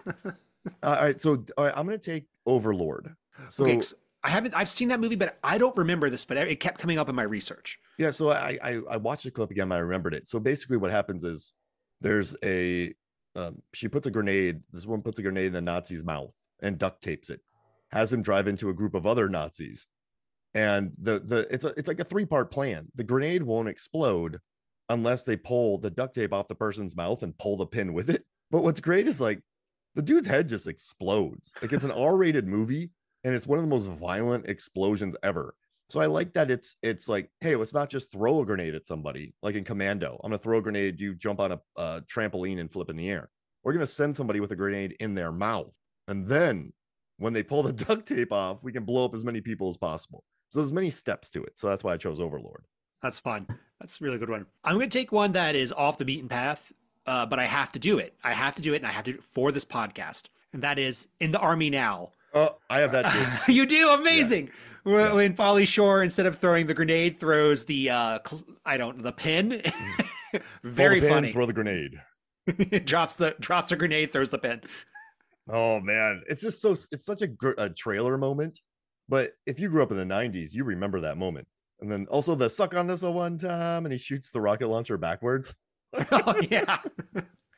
All right. So all right, I'm gonna take Overlord. So Okay, so I've seen that movie, but I don't remember this, but it kept coming up in my research. yeah, so I watched the clip again. I remembered it. So basically, what happens is there's a she puts a grenade. This one puts a grenade in the Nazi's mouth and duct tapes it. Has him drive into a group of other Nazis, and it's like a 3-part plan. The grenade won't explode unless they pull the duct tape off the person's mouth and pull the pin with it. But what's great is like the dude's head just explodes. Like it's an R-rated movie, and it's one of the most violent explosions ever. So I like that it's like, hey, let's not just throw a grenade at somebody like in Commando. I'm gonna throw a grenade, you jump on a trampoline and flip in the air. We're gonna send somebody with a grenade in their mouth, and then when they pull the duct tape off, we can blow up as many people as possible. So there's many steps to it. So that's why I chose Overlord. That's fun. That's a really good one. I'm going to take one that is off the beaten path, but I have to do it. I have to do it, and I have to do it for this podcast. And that is In the Army Now. Oh, I have that too. You do? Amazing. Yeah. When Polly Shore, instead of throwing the grenade, throws the the pin. Very the pin, funny. Throw the grenade. drops a grenade, throws the pin. Oh man, it's just it's such a trailer moment. But if you grew up in the 90s, you remember that moment. And then also the suck on this a one time, and he shoots the rocket launcher backwards. Oh yeah.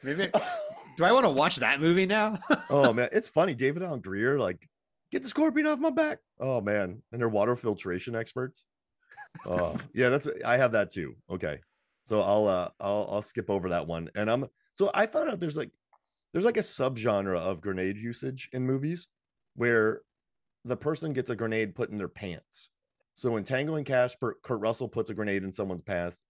Maybe. Do I want to watch that movie now? Oh man, it's funny. David Allen Greer, like, get the scorpion off my back. Oh man, and they're water filtration experts. Oh yeah, I have that too. Okay, so I'll skip over that one. And so I found out there's like a subgenre of grenade usage in movies where the person gets a grenade put in their pants. So in Tango and Cash, Kurt Russell puts a grenade in someone's pants.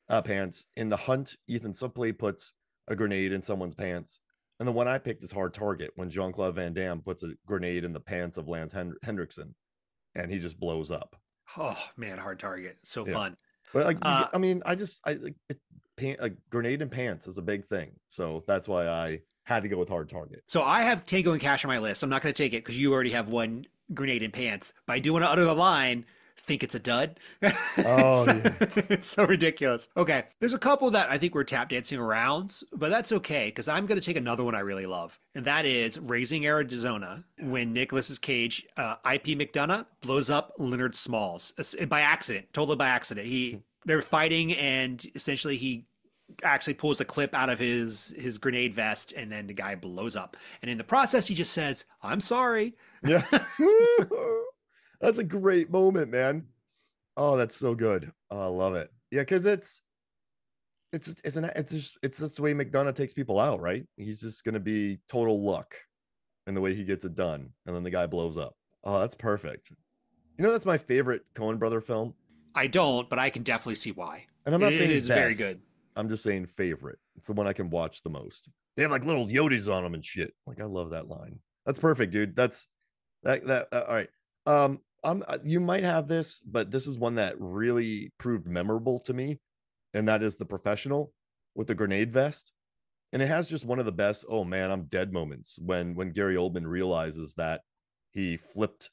In The Hunt, Ethan Suplee puts a grenade in someone's pants. And the one I picked is Hard Target, when Jean-Claude Van Damme puts a grenade in the pants of Lance Hendrickson, and he just blows up. Oh man, Hard Target, so fun. But like, I mean, a grenade in pants is a big thing, so that's why I had to go with Hard Target. So I have Tango and Cash on my list. I'm not going to take it because you already have one grenade in pants. But I do want to utter the line, think it's a dud. Oh, yeah. It's so ridiculous. Okay, there's a couple that I think we're tap dancing around, but that's okay because I'm going to take another one I really love, and that is Raising Arizona, when Nicolas Cage, IP McDonough, blows up Leonard Smalls by accident, totally by accident. They're fighting, and essentially he actually pulls a clip out of his grenade vest, and then the guy blows up. And in the process, he just says, "I'm sorry." Yeah. That's a great moment, man. Oh, that's so good. Oh, I love it. Yeah, because it's just the way McDonough takes people out, right? He's just gonna be total luck in the way he gets it done, and then the guy blows up. Oh, that's perfect. You know, that's my favorite Coen brother film. I don't, but I can definitely see why. And I'm not saying it is best. very good. I'm just saying favorite. It's the one I can watch the most. They have like little Yodas on them and shit. Like, I love that line. That's perfect, dude. That's that. All right. You might have this, but this is one that really proved memorable to me, and that is The Professional with the grenade vest. And it has just one of the best, oh man, I'm dead moments when Gary Oldman realizes that he flips,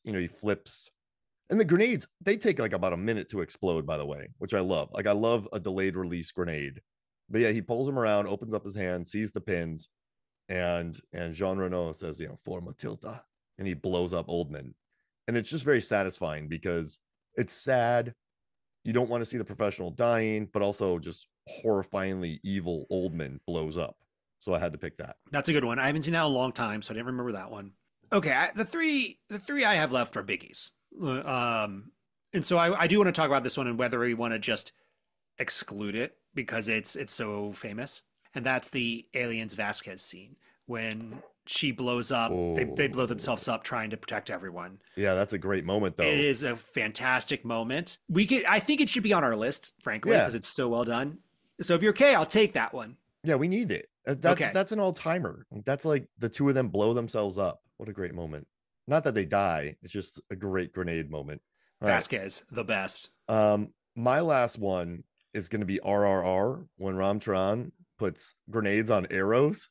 and the grenades, they take like about a minute to explode, by the way, which I love. Like, I love a delayed release grenade. But yeah, he pulls them around, opens up his hand, sees the pins, and Jean Reno says, for Matilda, and he blows up Oldman. And it's just very satisfying because it's sad, you don't want to see the professional dying, but also just horrifyingly evil Oldman blows up. So I had to pick that. That's a good one. I haven't seen that in a long time, so I didn't remember that one. Okay, the three I have left are biggies. And so I do want to talk about this one and whether we want to just exclude it because it's so famous. And that's the Aliens Vasquez scene when she blows up. They blow themselves up trying to protect everyone. Yeah, that's a great moment, though. It is a fantastic moment. I think it should be on our list, frankly, because it's so well done. So if you're okay, I'll take that one. Yeah, we need it. That's an all-timer. That's like the two of them blow themselves up. What a great moment. Not that they die. It's just a great grenade moment. All Vasquez, right. The best. My last one is going to be RRR when Ramcharan puts grenades on arrows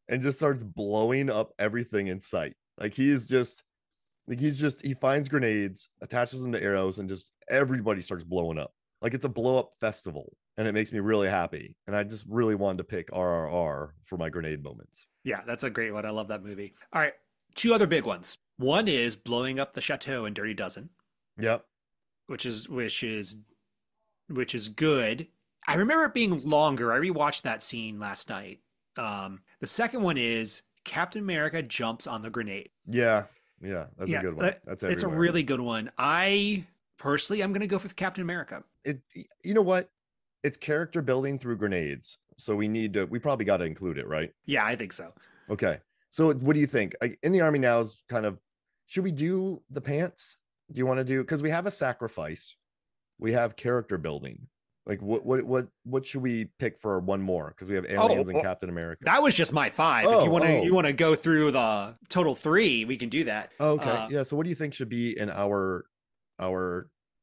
and just starts blowing up everything in sight. Like he finds grenades, attaches them to arrows, and just everybody starts blowing up. Like it's a blow up festival, and it makes me really happy. And I just really wanted to pick RRR for my grenade moments. Yeah, that's a great one. I love that movie. All right, two other big ones. One is blowing up the chateau in Dirty Dozen. Yep. Which is good. I remember it being longer. I rewatched that scene last night. The second one is Captain America jumps on the grenade. Yeah, that's a good one. It's a really good one. I personally, I'm going to go for Captain America. You know what? It's character building through grenades, so we probably got to include it, right? Yeah, I think so. Okay, so what do you think? In the Army now is kind of, should we do the pants? Do you want to do, because we have a sacrifice, we have character building. Like what should we pick for one more? Because we have Aliens and Captain America. That was just my 5. If you want to go through the total 3, we can do that. Okay. Yeah. So what do you think should be in our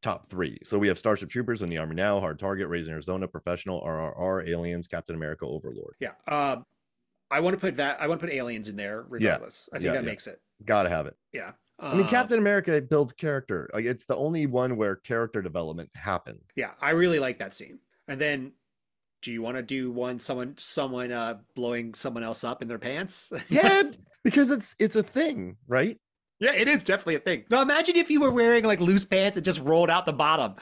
top 3? So we have Starship Troopers in the Army Now, Hard Target, Raising Arizona, Professional, RRR, Aliens, Captain America, Overlord. Yeah. I want to put that. I want to put Aliens in there regardless. I think that makes it. Gotta have it. Yeah. I mean, Captain America builds character. Like it's the only one where character development happens. Yeah, I really like that scene. And then, do you want to do someone blowing someone else up in their pants? Yeah, because it's a thing, right? Yeah, it is definitely a thing. Now imagine if you were wearing like loose pants and just rolled out the bottom.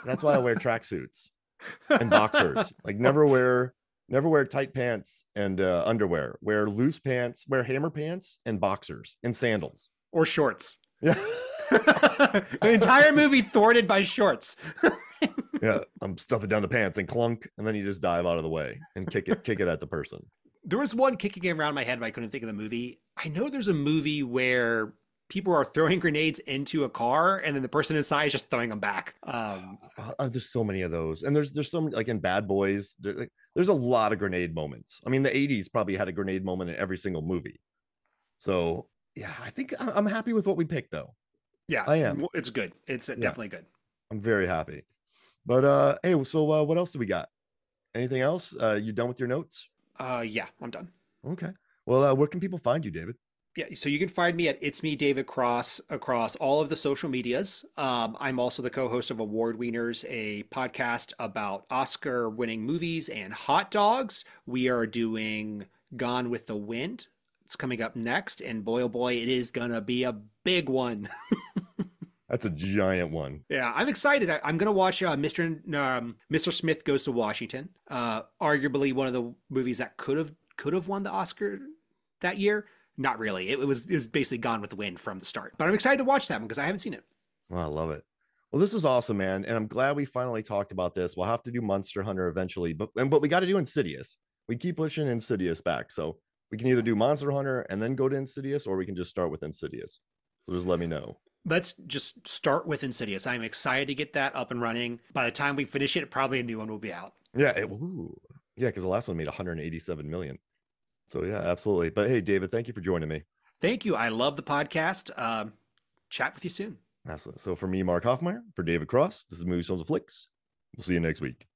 That's why I wear tracksuits and boxers. Like never wear tight pants and underwear. Wear loose pants, wear hammer pants and boxers and sandals. Or shorts. Yeah. The entire movie thwarted by shorts. Yeah, I'm stuff it down the pants and clunk, and then you just dive out of the way and kick it at the person. There was one kicking around my head, but I couldn't think of the movie. I know there's a movie where people are throwing grenades into a car, and then the person inside is just throwing them back. There's so many of those, and there's so many, like in Bad Boys. There's a lot of grenade moments. I mean, the 80s probably had a grenade moment in every single movie. So yeah, I think I'm happy with what we picked, though. Yeah, I am. It's good. It's definitely good. I'm very happy. But hey, so what else do we got? Anything else? You done with your notes? Yeah, I'm done. Okay. Well, where can people find you, David? Yeah, so you can find me at It's Me David Cross across all of the social medias. I'm also the co-host of Award Wieners, a podcast about Oscar-winning movies and hot dogs. We are doing Gone with the Wind. It's coming up next, and boy, oh boy, it is gonna be a big one. That's a giant one. Yeah, I'm excited. I'm gonna watch Mr. Smith Goes to Washington. Arguably one of the movies that could have won the Oscar that year. Not really. It was basically Gone with the Wind from the start. But I'm excited to watch that one because I haven't seen it. Oh, I love it. Well, this is awesome, man, and I'm glad we finally talked about this. We'll have to do Monster Hunter eventually, but we got to do Insidious. We keep pushing Insidious back, so we can either do Monster Hunter and then go to Insidious, or we can just start with Insidious. So just let me know. Let's just start with Insidious. I'm excited to get that up and running. By the time we finish it, probably a new one will be out. Yeah, because the last one made 187 million. So yeah, absolutely. But hey, David, thank you for joining me. Thank you. I love the podcast. Chat with you soon. Absolutely. So for me, Mark Hoffmeyer, for David Cross, this is Movies, Films, and Flicks. We'll see you next week.